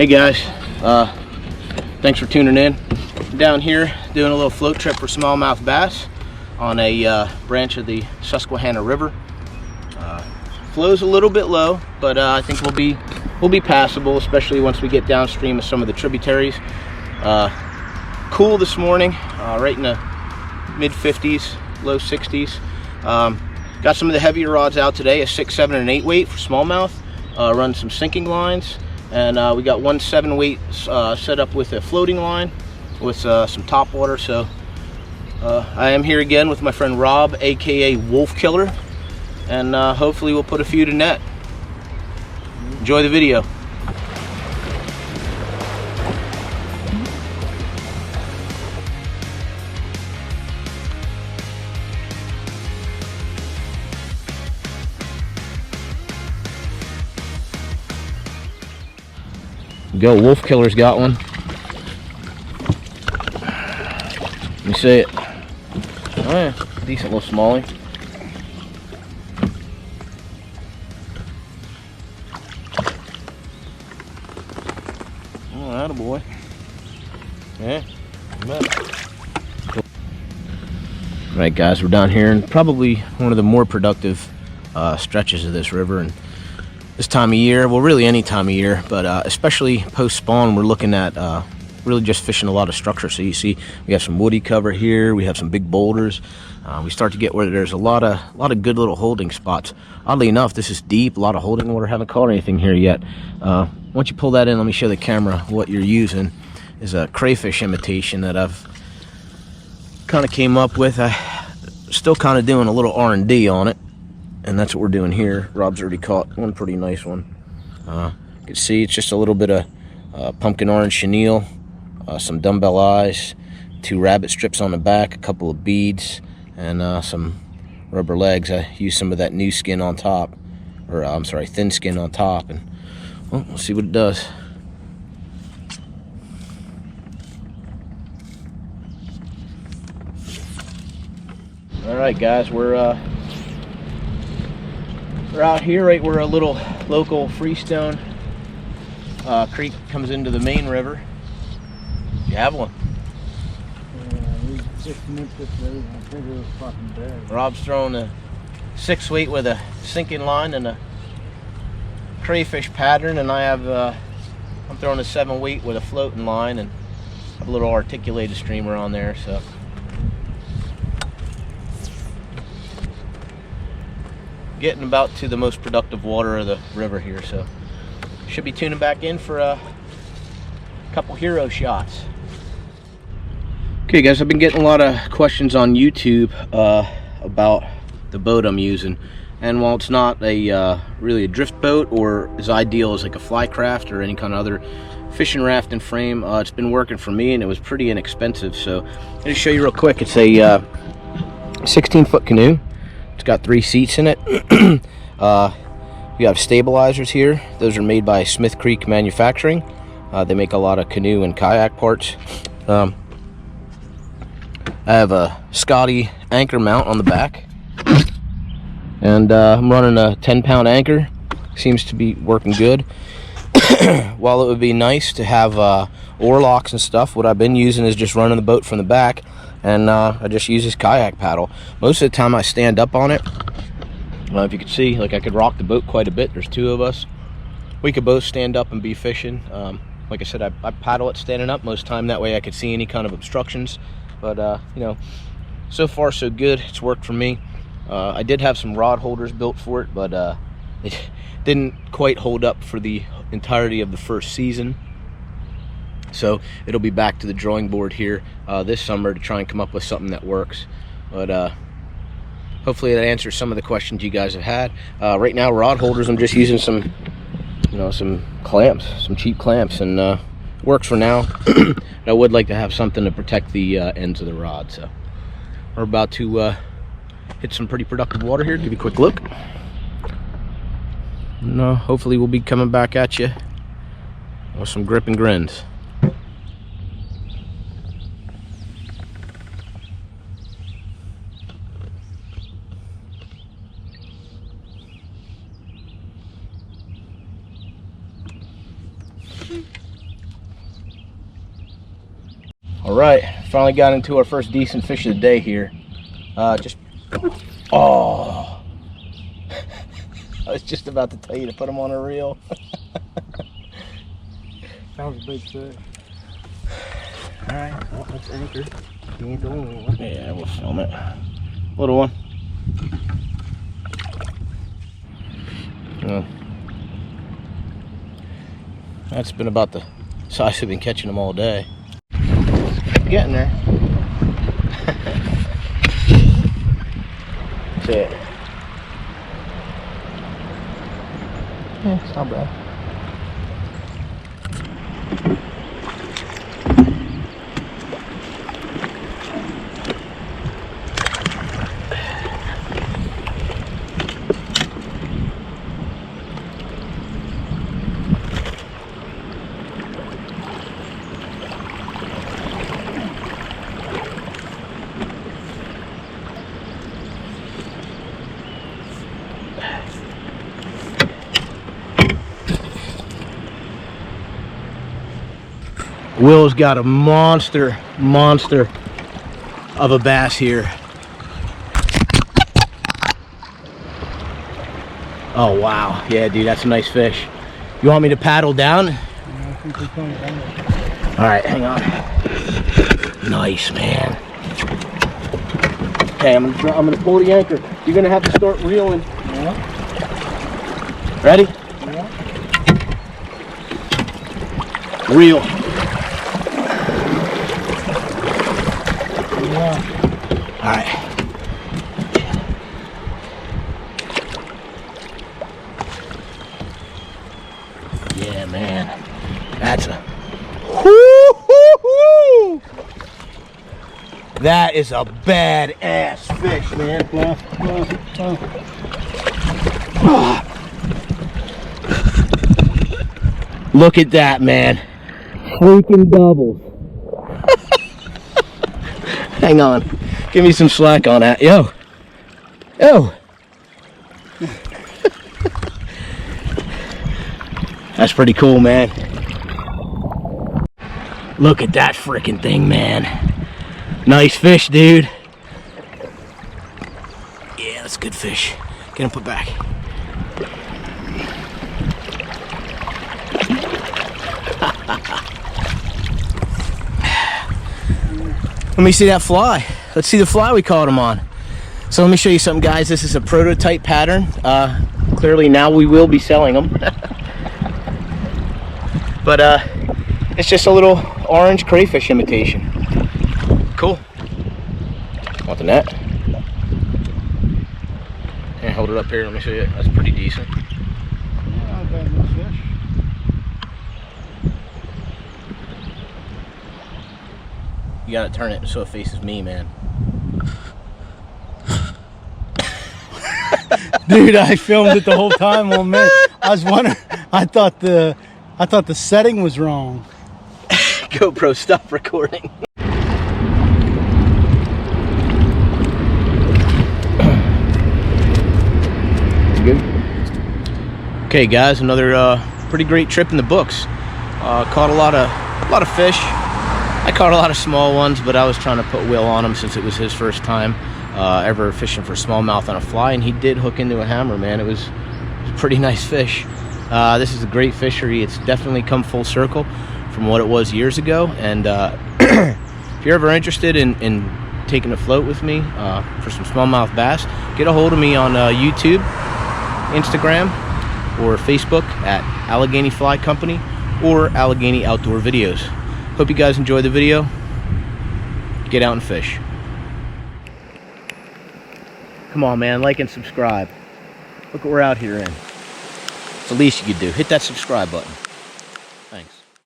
Hey guys, thanks for tuning in. I'm down here doing a little float trip for smallmouth bass on a branch of the Susquehanna River. Flow's a little bit low, but I think we'll be passable, especially once we get downstream of some of the tributaries. Cool this morning, right in the mid 50s, low 60s. Got some of the heavier rods out today, a 6, 7, and 8 weight for smallmouth. Run some sinking lines, and we got one 7 weight set up with a floating line with some top water. So I am here again with my friend Rob, aka Wolf Killer, and hopefully we'll put a few to net. Enjoy the video. Go, Wolf Killer's got one. Let me see it. Oh yeah, decent little smallie. Oh, attaboy. Yeah, cool. Right guys, we're down here and probably one of the more productive stretches of this river, and this time of year, well really any time of year, but especially post spawn, we're looking at really just fishing a lot of structure. So you see we have some woody cover here, we have some big boulders. We start to get where there's a lot of good little holding spots. Oddly enough, this is deep, a lot of holding water. Haven't caught anything here yet. Once you pull that in, let me show the camera what you're using. Is a crayfish imitation that I've kind of came up with. I still kind of doing a little R&D on it, and that's what we're doing here. Rob's already caught one pretty nice one. You can see it's just a little bit of pumpkin orange chenille, some dumbbell eyes, 2 rabbit strips on the back, a couple of beads, and some rubber legs. I use some of that new skin on top, or I'm sorry, thin skin on top, and well, we'll see what it does. All right, guys, we're out here right where a little local freestone creek comes into the main river. You have one. We just nipped it there. I think it was fucking bad. Rob's throwing a 6 weight with a sinking line and a crayfish pattern, and I have I'm throwing a 7 weight with a floating line and a little articulated streamer on there. So getting about to the most productive water of the river here, so should be tuning back in for a couple hero shots. Okay guys, I've been getting a lot of questions on YouTube about the boat I'm using, and while it's not a really a drift boat or as ideal as like a fly craft or any kind of other fishing raft and frame, it's been working for me, and it was pretty inexpensive. So I'll just show you real quick. It's a 16-foot canoe. It's got 3 seats in it. We have stabilizers here. Those are made by Smith Creek Manufacturing. They make a lot of canoe and kayak parts. I have a Scotty anchor mount on the back, and I'm running a 10-pound anchor. Seems to be working good. While it would be nice to have oar locks and stuff, what I've been using is just running the boat from the back, and I just use this kayak paddle. Most of the time I stand up on it. If you can see, like, I could rock the boat quite a bit. There's 2 of us. We could both stand up and be fishing. Like I said, I paddle it standing up most of the time. That way I could see any kind of obstructions. But you know, so far so good. It's worked for me. I did have some rod holders built for it, but it didn't quite hold up for the entirety of the first season. So it'll be back to the drawing board here this summer to try and come up with something that works. But hopefully that answers some of the questions you guys have had. Right now, rod holders, I'm just using some, you know, some clamps, some cheap clamps, and works for now. I would like to have something to protect the ends of the rod. So we're about to hit some pretty productive water here. Give you a quick look. And, hopefully we'll be coming back at you with some grip and grins. All right, finally got into our first decent fish of the day here. Oh, I was just about to tell you to put them on a reel. That was a big fish. All right, well, let's anchor. You ain't the only one. Yeah, we'll film it. Little one. That's been about the size we've been catching them all day. Getting there. That's it. Yeah, it's not bad. Will's got a monster of a bass here. Oh wow, yeah dude, that's a nice fish. You want me to paddle down? Yeah, I think we're coming down. All right, hang on. Nice, man. Okay, I'm gonna pull the anchor. You're gonna have to start reeling. Yeah. Ready? Yeah. Reel. Yeah. All right. Yeah, man. That's a... Woo-hoo-hoo! That is a badass fish, man. Look at that, man. Freaking doubles. Hang on. Give me some slack on that. Yo. Yo. That's pretty cool, man. Look at that freaking thing, man. Nice fish, dude. Yeah, that's good fish. Get him put back. Let me see that fly. Let's see the fly we caught him on. So let me show you something, guys. This is a prototype pattern. Clearly now we will be selling them. But it's just a little orange crayfish imitation. Cool. Want the net? Yeah, hold it up here. Let me show you. That's pretty decent. Yeah, not bad little fish. You gotta turn it so it faces me, man. Dude, I filmed it the whole time. Well, man, I was wondering. I thought the setting was wrong. GoPro, stop recording. Good. Okay, guys, another pretty great trip in the books. Caught a lot of fish. I caught a lot of small ones, but I was trying to put Will on him since it was his first time ever fishing for smallmouth on a fly, and he did hook into a hammer, man. It was a pretty nice fish. This is a great fishery. It's definitely come full circle from what it was years ago, and if you're ever interested in taking a float with me for some smallmouth bass, get a hold of me on YouTube, Instagram, or Facebook at Allegheny Fly Company or Allegheny Outdoor Videos. Hope you guys enjoyed the video. Get out and fish. Come on, man, like and subscribe. Look what we're out here in. It's the least you could do. Hit that subscribe button.